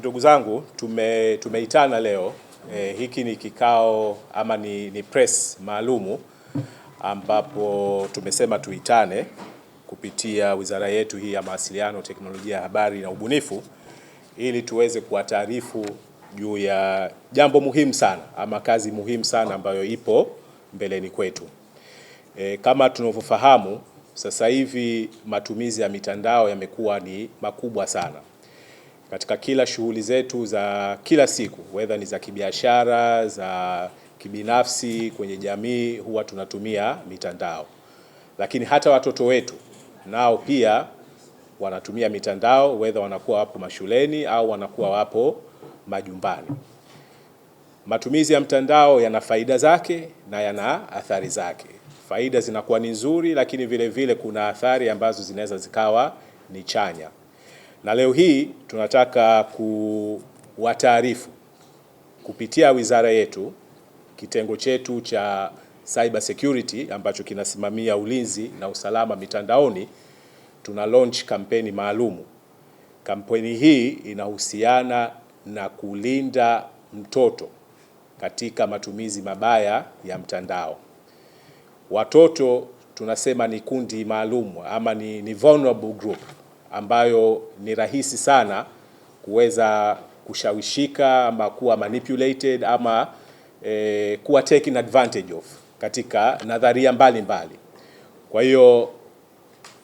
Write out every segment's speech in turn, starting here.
Ndugu zangu, tumeitana leo. Hiki ni kikao ama ni press maalumu ambapo tumesema tuitane kupitia wizara yetu hii ya Mawasiliano, Teknolojia ya Habari na Ubunifu, ili tuweze kuwataarifu juu ya jambo muhimu sana ama kazi muhimu sana ambayo ipo mbeleni kwetu. Kama tunavyofahamu, sasa hivi matumizi ya mitandao yamekuwa ni makubwa sana katika kila shughuli zetu za kila siku, whether ni za kibiashara, za kibinafsi, kwenye jamii, huwa tunatumia mitandao. Lakini hata watoto wetu nao pia wanatumia mitandao, whether wanakuwa wapo mashuleni au wanakuwa wapo majumbani. Matumizi ya mtandao yana faida zake na yana athari zake. Faida zinakuwa ni nzuri, lakini vile vile kuna athari ambazo zinaweza zikawa ni chanya. Na leo hii tunataka kuwataarifu kupitia wizara yetu, kitengo chetu cha cyber security ambacho kinasimamia ulinzi na usalama mitandaoni, tuna launch kampeni maalumu. Kampeni hii inahusiana na kulinda mtoto katika matumizi mabaya ya mtandao. Watoto tunasema ni kundi maalum ama ni vulnerable group ambayo ni rahisi sana kuweza kushawishika ama kuwa manipulated ama kuwa taken advantage of katika nadharia mbalimbali. Kwa hiyo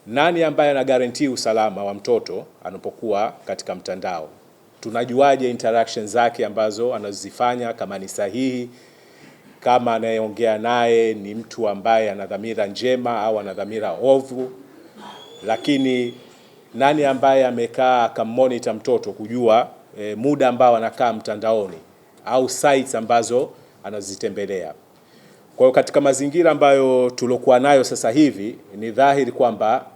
nani ambaye ana guarantee usalama wa mtoto anapokuwa katika mtandao? Tunajuaje interactions zake ambazo anazifanya kama ni sahihi, kama anayeongea naye ni mtu ambaye ana dhamira njema au ana dhamira ovu? Lakini nani ambaye amekaa akamonitor mtoto kujua muda ambao anakaa mtandaoni au sites ambazo anazitembelea? Kwa hiyo katika mazingira ambayo tulokuwa nayo sasa hivi, ni dhahiri kwamba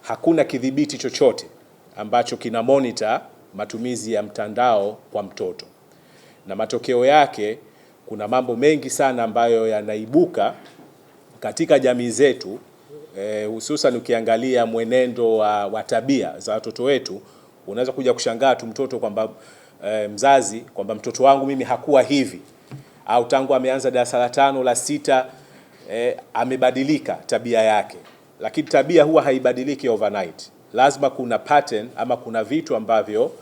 hakuna kidhibiti chochote ambacho kina monitor matumizi ya mtandao kwa mtoto, na matokeo yake kuna mambo mengi sana ambayo yanaibuka katika jamii zetu, hususan ukiangalia mwenendo wa tabia za watoto wetu. Unaweza kuja kushangaa tu mtoto kwamba mzazi kwamba mtoto wangu mimi hakuwa hivi, au tangu ameanza darasa la 5 la 6 amebadilika tabia yake. Lakini tabia huwa haibadiliki overnight. Lazima kuna pattern ama kuna vitu ambavyo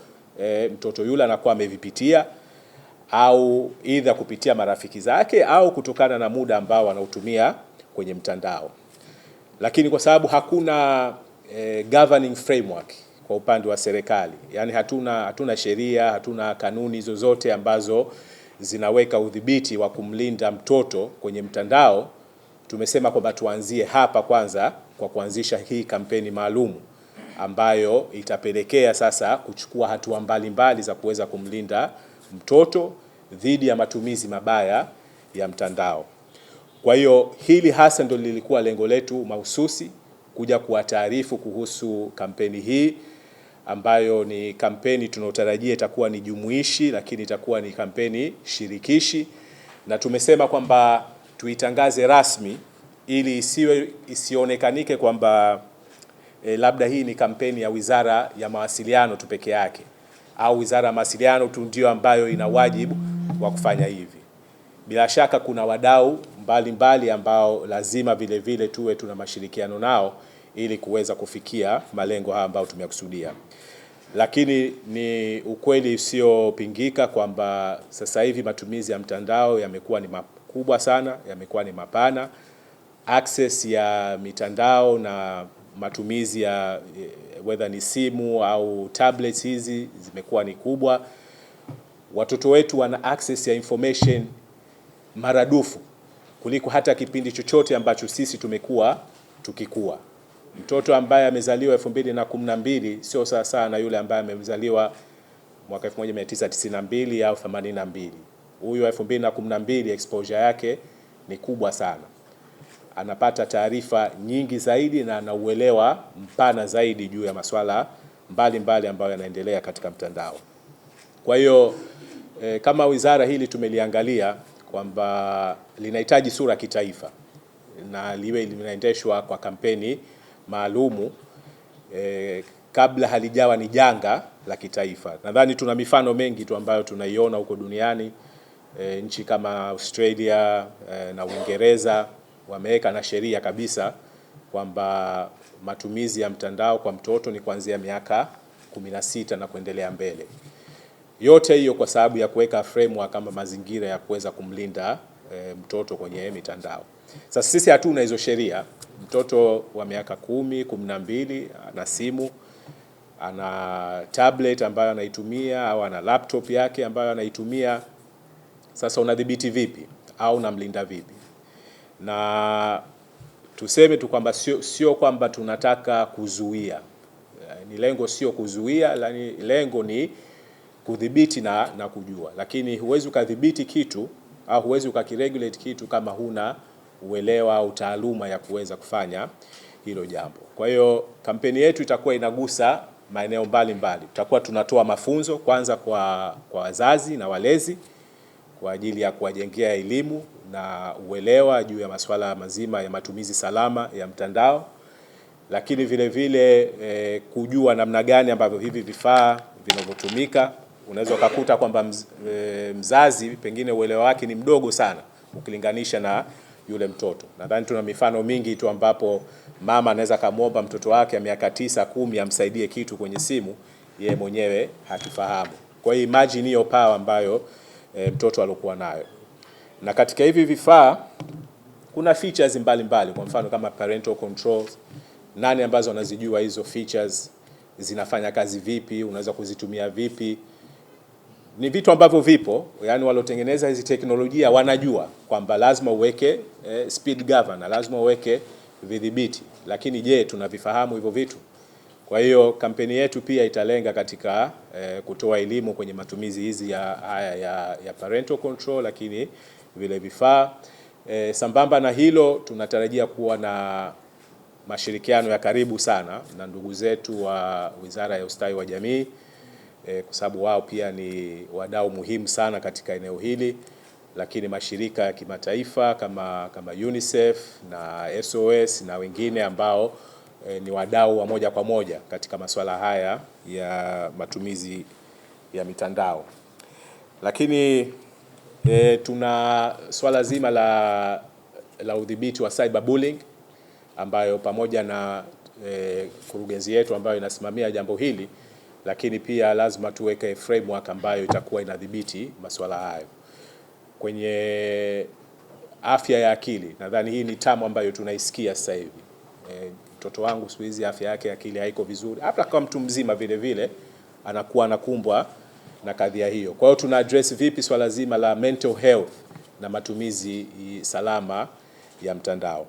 mtoto yule anakuwa amevipitia, au either kupitia marafiki zake au kutokana na muda ambao anautumia kwenye mtandao. Lakini kwa sababu hakuna governing framework kwa upande wa serikali, yani hatuna sheria, hatuna kanuni zozote ambazo zinaweka udhibiti wa kumlinda mtoto kwenye mtandao, tumesema kwamba tuanzie hapa kwanza kwa kuanzisha hii kampeni maalum ambayo itapelekea sasa kuchukua hatua mbalimbali za kuweza kumlinda mtoto dhidi ya matumizi mabaya ya mtandao. Kwa hiyo hili hasa ndio lilikuwa lengo letu mahususi, kuja kuwataarifu kuhusu kampeni hii ambayo ni kampeni tunayotarajia itakuwa ni jumuishi, lakini itakuwa ni kampeni shirikishi, na tumesema kwamba tuitangaze rasmi ili isionekanike kwamba labda hii ni kampeni ya Wizara ya Mawasiliano tu peke yake, au Wizara ya Mawasiliano tu ndio ambayo ina wajibu wa kufanya hivi. Bila shaka kuna wadau mbalimbali ambao lazima vile vile tuwe tuna mashirikiano nao ili kuweza kufikia malengo haya ambayo tumekusudia. Lakini ni ukweli usiopingika kwamba sasa hivi matumizi ya mtandao yamekuwa ni makubwa sana, yamekuwa ni mapana. Access ya mitandao na matumizi ya whether ni simu au tablets hizi zimekuwa ni kubwa. Watoto wetu wana access ya information maradufu kuliko hata kipindi chochote ambacho sisi tumekuwa tukikua. Mtoto ambaye amezaliwa 2012 sio sawa sana na yule ambaye amezaliwa mwaka 1992 au 82. Huyu 2012 exposure yake ni kubwa sana, anapata taarifa nyingi zaidi na anauelewa mpana zaidi juu ya masuala mbalimbali ambayo yanaendelea katika mtandao. Kwa hiyo kama wizara hili tumeliangalia kwamba linahitaji sura kitaifa na liwe linaendeshwa kwa kampeni maalumu kabla halijawa ni janga la kitaifa. Nadhani tuna mifano mengi tu ambayo tunaiona huko duniani. Nchi kama Australia na Uingereza wameweka na sheria kabisa kwamba matumizi ya mtandao kwa mtoto ni kuanzia miaka 16 na kuendelea mbele. Yote hiyo kwa sababu ya kuweka framework kama mazingira ya kuweza kumlinda mtoto kwenye mitandao. Sasa sisi hatuna hizo sheria. Mtoto wa miaka 10, 12 ana simu, ana tablet ambayo anaitumia au ana laptop yake ambayo anaitumia. Sasa unadhibiti vipi au unamlinda vipi? Na tuseme tu kwamba sio kwamba tunataka kuzuia. Ni lengo sio kuzuia, lakini lengo ni kudhibiti na kujua. Lakini huwezi ukadhibiti kitu au huwezi ukakiregulate kitu kama huna uelewa au taaluma ya kuweza kufanya hilo jambo. Kwa hiyo kampeni yetu itakuwa inagusa maeneo mbalimbali. Tutakuwa tunatoa mafunzo kwanza kwa wazazi na walezi kwa ajili ya kuwajengea elimu na uelewa juu ya masuala mazima ya matumizi salama ya mtandao, lakini vile vile kujua namna gani ambavyo hivi vifaa vinavyotumika. Unaweza kukuta kwamba mzazi pengine uelewa wake ni mdogo sana ukilinganisha na yule mtoto. Nadhani tuna mifano mingi tu ambapo mama anaweza kumwomba mtoto wake miaka 9, 10 amsaidie kitu kwenye simu, yeye mwenyewe hakifahamu. Kwa hiyo imagine hiyo power ambayo mtoto alikuwa nayo. Na katika hivi vifaa kuna features mbalimbali, kwa mfano kama parental controls. Nani ambazo wanazijua hizo features, zinafanya kazi vipi, unaweza kuzitumia vipi? Ni vitu ambavyo vipo, yani walotengeneza hizi teknolojia wanajua kwamba lazima uweke speed governor, lazima uweke vidhibiti. Lakini je, tunavifahamu hivyo vitu? Kwa hiyo kampeni yetu pia italenga katika kutoa elimu kwenye matumizi hizi ya parental control, lakini vile vifaa. Sambamba na hilo tunatarajia kuwa na mashirikiano ya karibu sana na ndugu zetu wa Wizara ya Ustawi wa Jamii, kwa sababu wao pia ni wadau muhimu sana katika eneo hili, lakini mashirika ya kimataifa kama UNICEF na SOS na wengine ambao ni wadau wa moja kwa moja katika masuala haya ya matumizi ya mitandao. Lakini tuna swala zima la udhibiti wa cyberbullying, ambayo pamoja na kurugenzi yetu ambayo inasimamia jambo hili, lakini pia lazima tuweke framework ambayo itakuwa inadhibiti masuala hayo. Kwenye afya ya akili, nadhani hii ni tamu ambayo tunaisikia sasa hivi. Mtoto wangu siku hizi afya yake ya akili haiko vizuri. Hata kama mtu mzima vile vile anakuwa anakumbwa na kadhia hiyo. Kwa hiyo tuna address vipi swala zima la mental health na matumizi salama ya mtandao.